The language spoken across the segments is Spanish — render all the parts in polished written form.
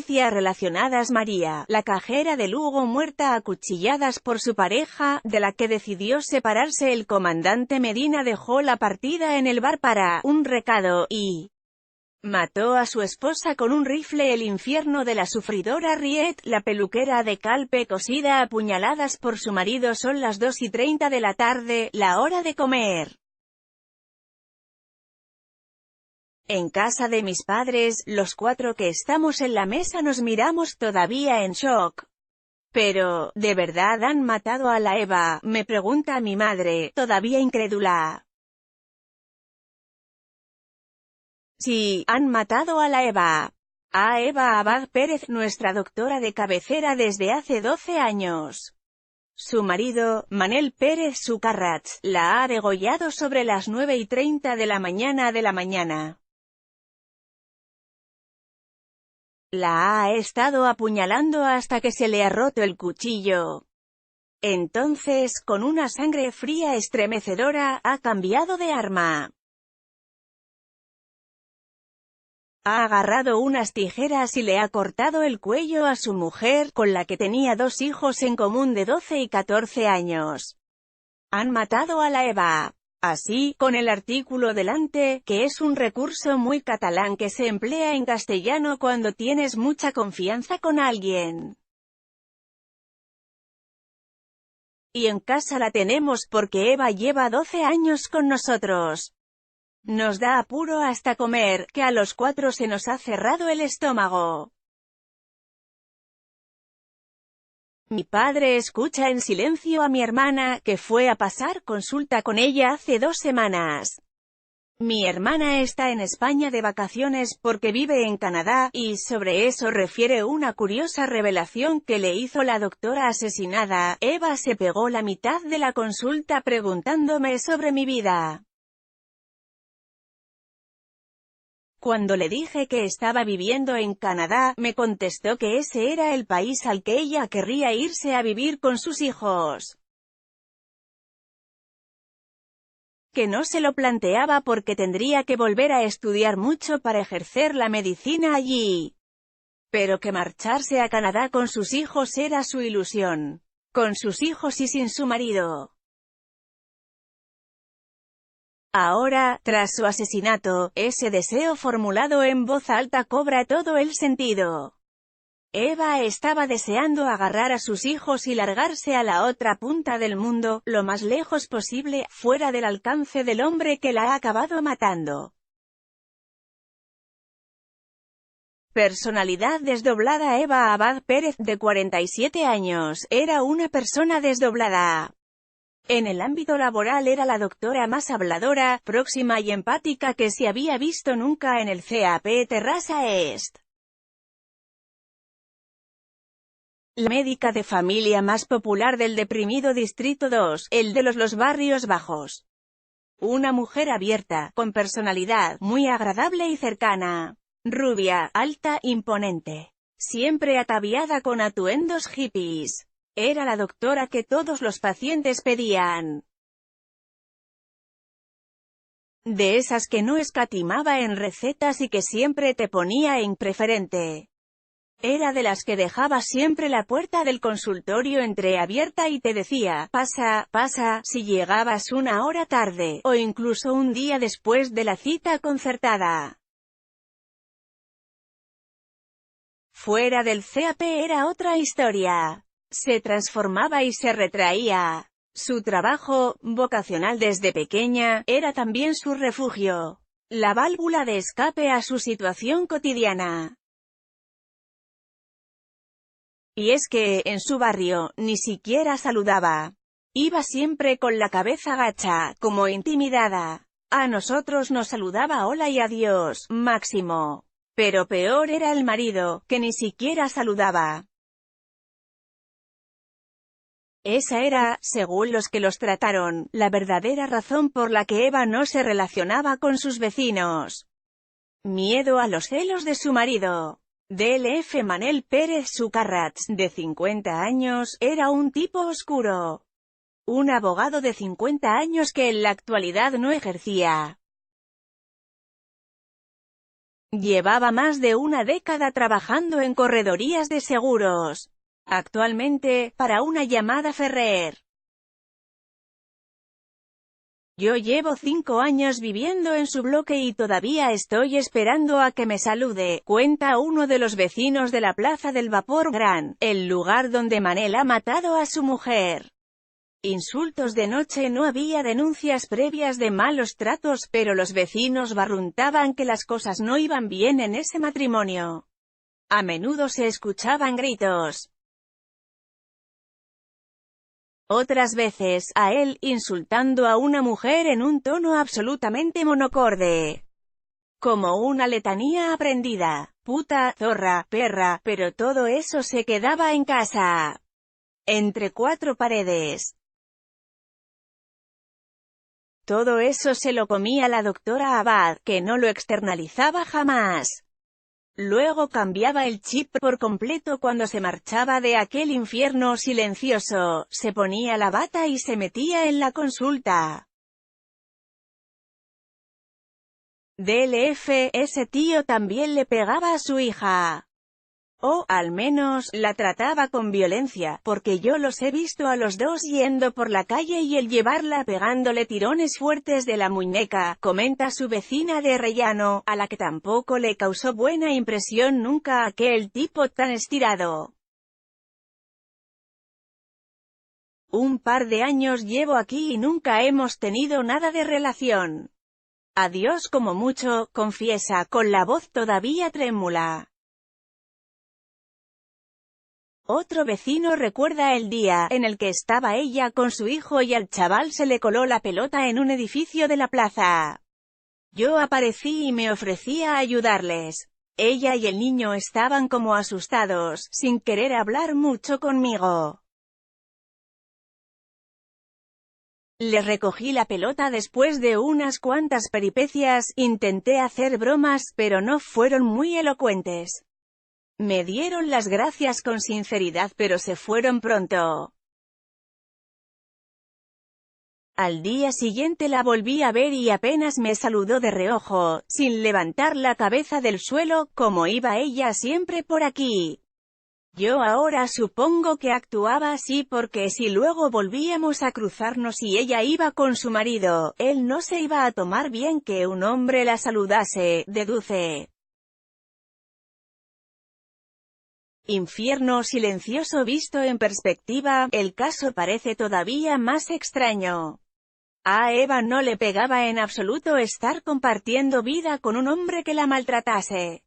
noticias relacionadas. María, la cajera de Lugo, muerta a cuchilladas por su pareja, de la que decidió separarse. El comandante Medina dejó la partida en el bar para un recado, y mató a su esposa con un rifle. El infierno de la sufridora Riet, la peluquera de Calpe, cosida a puñaladas por su marido. Son las 2:30 de la tarde, la hora de comer. En casa de mis padres, los 4 que estamos en la mesa nos miramos todavía en shock. «¿Pero, de verdad han matado a la Eva?», me pregunta mi madre, todavía incrédula. «Sí, han matado a la Eva. A Eva Abad Pérez, nuestra doctora de cabecera desde hace 12 años. Su marido, Manel Pérez Sucarrats, la ha degollado sobre las 9:30 de la mañana. La ha estado apuñalando hasta que se le ha roto el cuchillo. Entonces, con una sangre fría estremecedora, ha cambiado de arma. Ha agarrado unas tijeras y le ha cortado el cuello a su mujer, con la que tenía 2 hijos en común de 12 y 14 años. Han matado a la Eva». Así, con el artículo delante, que es un recurso muy catalán que se emplea en castellano cuando tienes mucha confianza con alguien. Y en casa la tenemos porque Eva lleva 12 años con nosotros. Nos da apuro hasta comer, que a los 4 se nos ha cerrado el estómago. Mi padre escucha en silencio a mi hermana, que fue a pasar consulta con ella hace 2 semanas. Mi hermana está en España de vacaciones porque vive en Canadá, y sobre eso refiere una curiosa revelación que le hizo la doctora asesinada. Eva se pegó la mitad de la consulta preguntándome sobre mi vida. Cuando le dije que estaba viviendo en Canadá, me contestó que ese era el país al que ella querría irse a vivir con sus hijos. Que no se lo planteaba porque tendría que volver a estudiar mucho para ejercer la medicina allí. Pero que marcharse a Canadá con sus hijos era su ilusión. Con sus hijos y sin su marido. Ahora, tras su asesinato, ese deseo formulado en voz alta cobra todo el sentido. Eva estaba deseando agarrar a sus hijos y largarse a la otra punta del mundo, lo más lejos posible, fuera del alcance del hombre que la ha acabado matando. Personalidad desdoblada. Eva Abad Pérez, de 47 años, era una persona desdoblada. En el ámbito laboral era la doctora más habladora, próxima y empática que se había visto nunca en el CAP Terrassa Est. La médica de familia más popular del deprimido Distrito 2, el de los barrios bajos. Una mujer abierta, con personalidad, muy agradable y cercana. Rubia, alta, imponente. Siempre ataviada con atuendos hippies. Era la doctora que todos los pacientes pedían. De esas que no escatimaba en recetas y que siempre te ponía en preferente. Era de las que dejaba siempre la puerta del consultorio entreabierta y te decía, pasa, pasa, si llegabas una hora tarde, o incluso un día después de la cita concertada. Fuera del CAP era otra historia. Se transformaba y se retraía. Su trabajo, vocacional desde pequeña, era también su refugio. La válvula de escape a su situación cotidiana. Y es que, en su barrio, ni siquiera saludaba. Iba siempre con la cabeza gacha, como intimidada. A nosotros nos saludaba hola y adiós, máximo. Pero peor era el marido, que ni siquiera saludaba. Esa era, según los que los trataron, la verdadera razón por la que Eva no se relacionaba con sus vecinos. Miedo a los celos de su marido. DLF. Manel Pérez Sucarrats, de 50 años, era un tipo oscuro. Un abogado de 50 años que en la actualidad no ejercía. Llevaba más de una década trabajando en corredorías de seguros. Actualmente, para una llamada Ferrer. Yo llevo 5 años viviendo en su bloque y todavía estoy esperando a que me salude, cuenta uno de los vecinos de la Plaza del Vapor Gran, el lugar donde Manel ha matado a su mujer. Insultos de noche. No había denuncias previas de malos tratos, pero los vecinos barruntaban que las cosas no iban bien en ese matrimonio. A menudo se escuchaban gritos. Otras veces, a él, insultando a una mujer en un tono absolutamente monocorde. Como una letanía aprendida. Puta, zorra, perra, pero todo eso se quedaba en casa. Entre 4 paredes. Todo eso se lo comía la doctora Abad, que no lo externalizaba jamás. Luego cambiaba el chip por completo cuando se marchaba de aquel infierno silencioso, se ponía la bata y se metía en la consulta. DLF, ese tío también le pegaba a su hija. O, al menos, la trataba con violencia, porque yo los he visto a los dos yendo por la calle y él llevarla pegándole tirones fuertes de la muñeca, comenta su vecina de Rellano, a la que tampoco le causó buena impresión nunca aquel tipo tan estirado. Un par de años llevo aquí y nunca hemos tenido nada de relación. Adiós como mucho, confiesa, con la voz todavía trémula. Otro vecino recuerda el día en el que estaba ella con su hijo y al chaval se le coló la pelota en un edificio de la plaza. Yo aparecí y me ofrecí a ayudarles. Ella y el niño estaban como asustados, sin querer hablar mucho conmigo. Les recogí la pelota después de unas cuantas peripecias, intenté hacer bromas, pero no fueron muy elocuentes. Me dieron las gracias con sinceridad pero se fueron pronto. Al día siguiente la volví a ver y apenas me saludó de reojo, sin levantar la cabeza del suelo, como iba ella siempre por aquí. Yo ahora supongo que actuaba así porque si luego volvíamos a cruzarnos y ella iba con su marido, él no se iba a tomar bien que un hombre la saludase, deduce. Infierno silencioso. Visto en perspectiva, el caso parece todavía más extraño. A Eva no le pegaba en absoluto estar compartiendo vida con un hombre que la maltratase.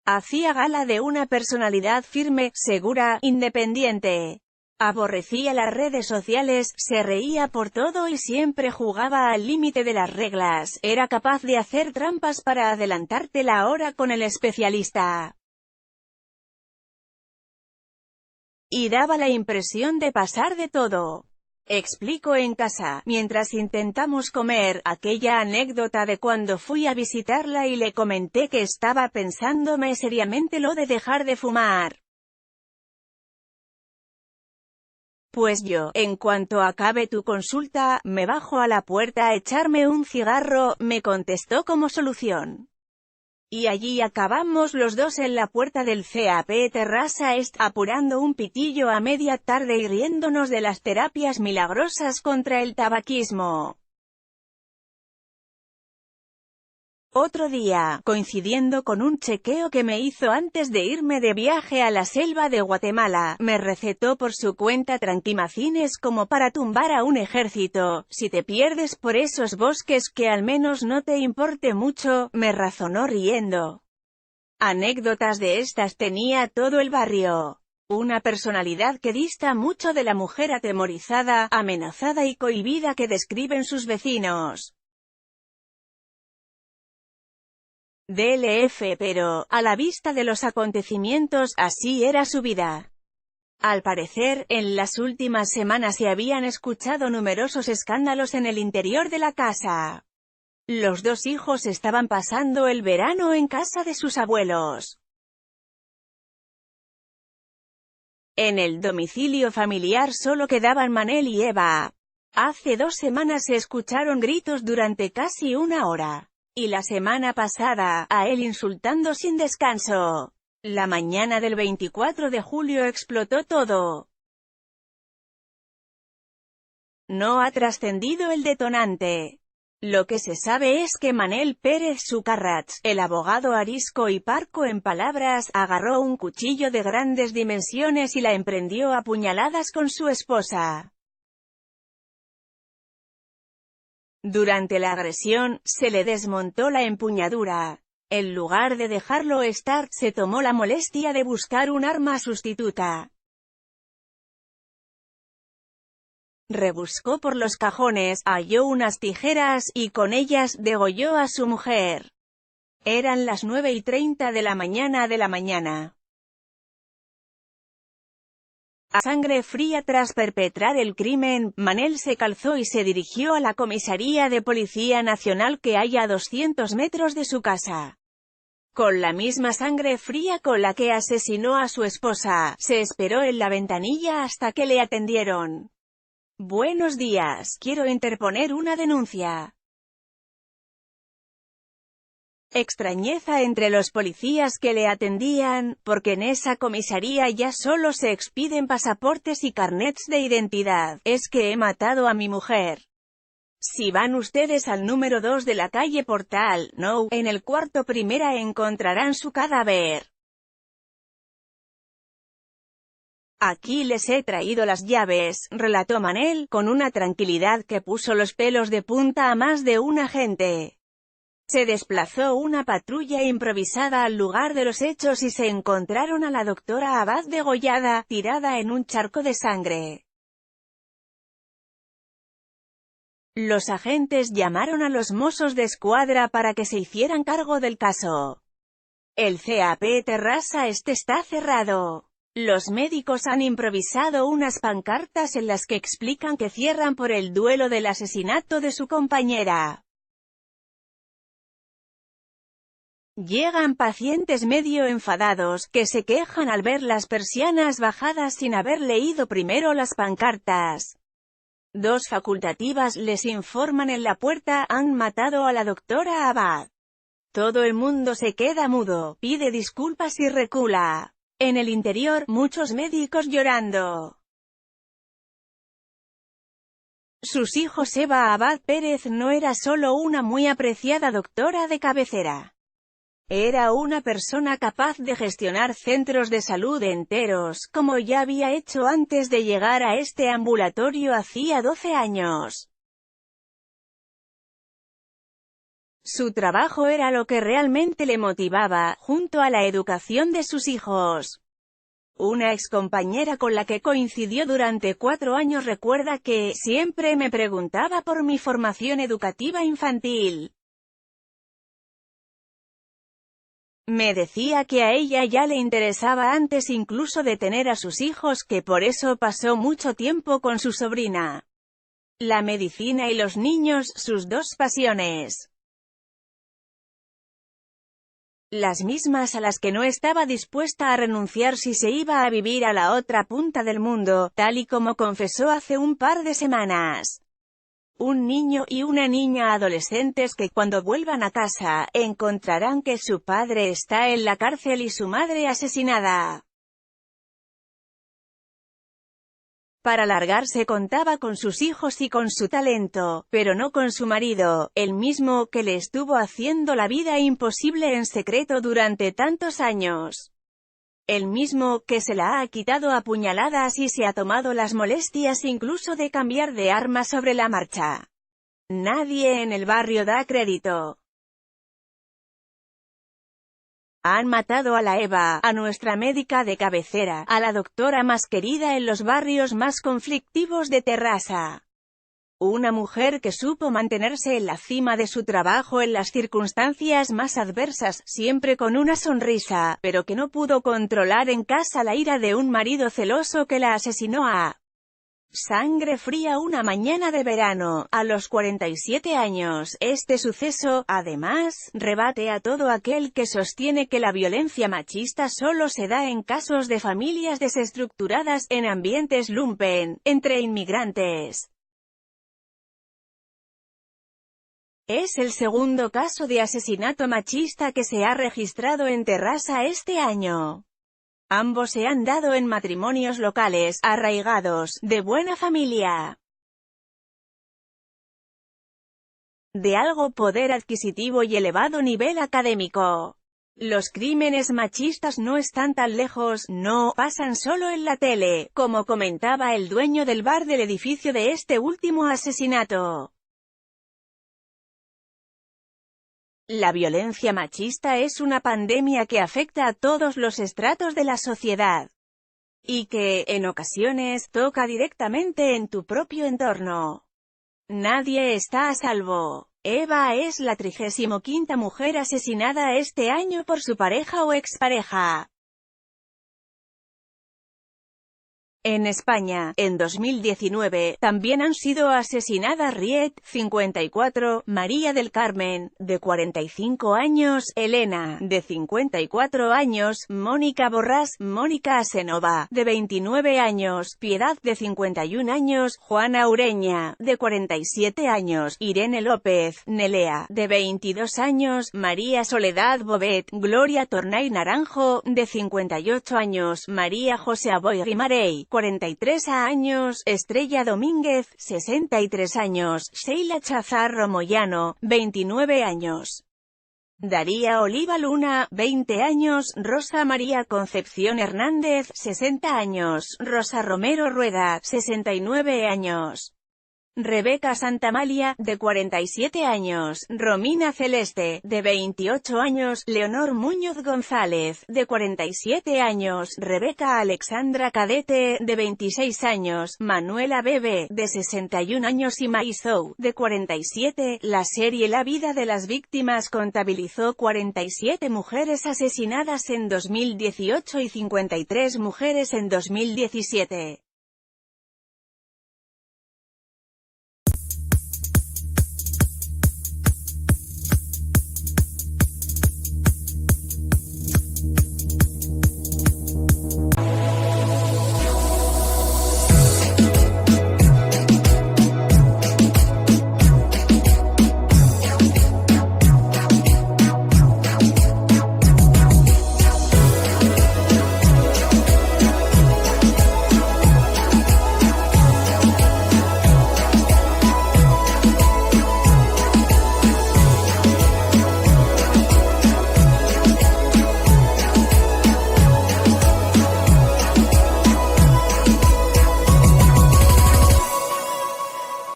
Hacía gala de una personalidad firme, segura, independiente. Aborrecía las redes sociales, se reía por todo y siempre jugaba al límite de las reglas, era capaz de hacer trampas para adelantarte la hora con el especialista. Y daba la impresión de pasar de todo. Explico en casa, mientras intentamos comer, aquella anécdota de cuando fui a visitarla y le comenté que estaba pensándome seriamente lo de dejar de fumar. Pues yo, en cuanto acabe tu consulta, me bajo a la puerta a echarme un cigarro, me contestó como solución. Y allí acabamos los dos en la puerta del CAP Terrassa Est, apurando un pitillo a media tarde y riéndonos de las terapias milagrosas contra el tabaquismo. Otro día, coincidiendo con un chequeo que me hizo antes de irme de viaje a la selva de Guatemala, me recetó por su cuenta tranquimacines como para tumbar a un ejército. Si te pierdes por esos bosques que al menos no te importe mucho, me razonó riendo. Anécdotas de estas tenía todo el barrio. Una personalidad que dista mucho de la mujer atemorizada, amenazada y cohibida que describen sus vecinos. DLF, pero, a la vista de los acontecimientos, así era su vida. Al parecer, en las últimas semanas se habían escuchado numerosos escándalos en el interior de la casa. Los dos hijos estaban pasando el verano en casa de sus abuelos. En el domicilio familiar solo quedaban Manel y Eva. Hace 2 semanas se escucharon gritos durante casi 1 hora. Y la semana pasada, a él insultando sin descanso. La mañana del 24 de julio explotó todo. No ha trascendido el detonante. Lo que se sabe es que Manel Pérez Sucarrats, el abogado arisco y parco en palabras, agarró un cuchillo de grandes dimensiones y la emprendió a puñaladas con su esposa. Durante la agresión, se le desmontó la empuñadura. En lugar de dejarlo estar, se tomó la molestia de buscar un arma sustituta. Rebuscó por los cajones, halló unas tijeras, y con ellas, degolló a su mujer. Eran las 9:30 de la mañana. A sangre fría tras perpetrar el crimen, Manel se calzó y se dirigió a la comisaría de Policía Nacional que hay a 200 metros de su casa. Con la misma sangre fría con la que asesinó a su esposa, se esperó en la ventanilla hasta que le atendieron. Buenos días, quiero interponer una denuncia. Extrañeza entre los policías que le atendían, porque en esa comisaría ya solo se expiden pasaportes y carnets de identidad. Es que he matado a mi mujer. Si van ustedes al número 2 de la calle Portal, No, en el cuarto primera encontrarán su cadáver. Aquí les he traído las llaves, relató Manel, con una tranquilidad que puso los pelos de punta a más de un agente. Se desplazó una patrulla improvisada al lugar de los hechos y se encontraron a la doctora Abad degollada, tirada en un charco de sangre. Los agentes llamaron a los Mossos de Escuadra para que se hicieran cargo del caso. El CAP Terrassa Este está cerrado. Los médicos han improvisado unas pancartas en las que explican que cierran por el duelo del asesinato de su compañera. Llegan pacientes medio enfadados, que se quejan al ver las persianas bajadas sin haber leído primero las pancartas. 2 facultativas les informan en la puerta, han matado a la doctora Abad. Todo el mundo se queda mudo, pide disculpas y recula. En el interior, muchos médicos llorando. Sus hijos. Eva Abad Pérez no era solo una muy apreciada doctora de cabecera. Era una persona capaz de gestionar centros de salud enteros, como ya había hecho antes de llegar a este ambulatorio hacía 12 años. Su trabajo era lo que realmente le motivaba, junto a la educación de sus hijos. Una excompañera con la que coincidió durante 4 años recuerda que siempre me preguntaba por mi formación educativa infantil. Me decía que a ella ya le interesaba antes incluso de tener a sus hijos, que por eso pasó mucho tiempo con su sobrina. La medicina y los niños, sus 2 pasiones. Las mismas a las que no estaba dispuesta a renunciar si se iba a vivir a la otra punta del mundo, tal y como confesó hace un par de semanas. Un niño y una niña adolescentes que, cuando vuelvan a casa, encontrarán que su padre está en la cárcel y su madre asesinada. Para largarse contaba con sus hijos y con su talento, pero no con su marido, el mismo que le estuvo haciendo la vida imposible en secreto durante tantos años. El mismo que se la ha quitado a puñaladas y se ha tomado las molestias incluso de cambiar de arma sobre la marcha. Nadie en el barrio da crédito. Han matado a la Eva, a nuestra médica de cabecera, a la doctora más querida en los barrios más conflictivos de Terrassa. Una mujer que supo mantenerse en la cima de su trabajo en las circunstancias más adversas, siempre con una sonrisa, pero que no pudo controlar en casa la ira de un marido celoso que la asesinó a sangre fría una mañana de verano, a los 47 años. Este suceso, además, rebate a todo aquel que sostiene que la violencia machista solo se da en casos de familias desestructuradas, en ambientes lumpen, entre inmigrantes. Es el segundo caso de asesinato machista que se ha registrado en Terrassa este año. Ambos se han dado en matrimonios locales, arraigados, de buena familia, de algo poder adquisitivo y elevado nivel académico. Los crímenes machistas no están tan lejos, no pasan solo en la tele, como comentaba el dueño del bar del edificio de este último asesinato. La violencia machista es una pandemia que afecta a todos los estratos de la sociedad, y que, en ocasiones, toca directamente en tu propio entorno. Nadie está a salvo. Eva es la 35ª mujer asesinada este año por su pareja o expareja. En España, en 2019, también han sido asesinadas Riet, 54, María del Carmen, de 45 años, Elena, de 54 años, Mónica Borrás, Mónica Asenova, de 29 años, Piedad, de 51 años, Juana Ureña, de 47 años, Irene López, Nelea, de 22 años, María Soledad Bobet, Gloria Tornay Naranjo, de 58 años, María José Aboy Rimarey, 43 años, Estrella Domínguez, 63 años, Sheila Chazarro Moyano, 29 años. Daría Oliva Luna, 20 años, Rosa María Concepción Hernández, 60 años, Rosa Romero Rueda, 69 años. Rebeca Santamalia, de 47 años, Romina Celeste, de 28 años, Leonor Muñoz González, de 47 años, Rebeca Alexandra Cadete, de 26 años, Manuela Bebe, de 61 años y Maisou, de 47. La serie La vida de las víctimas contabilizó 47 mujeres asesinadas en 2018 y 53 mujeres en 2017.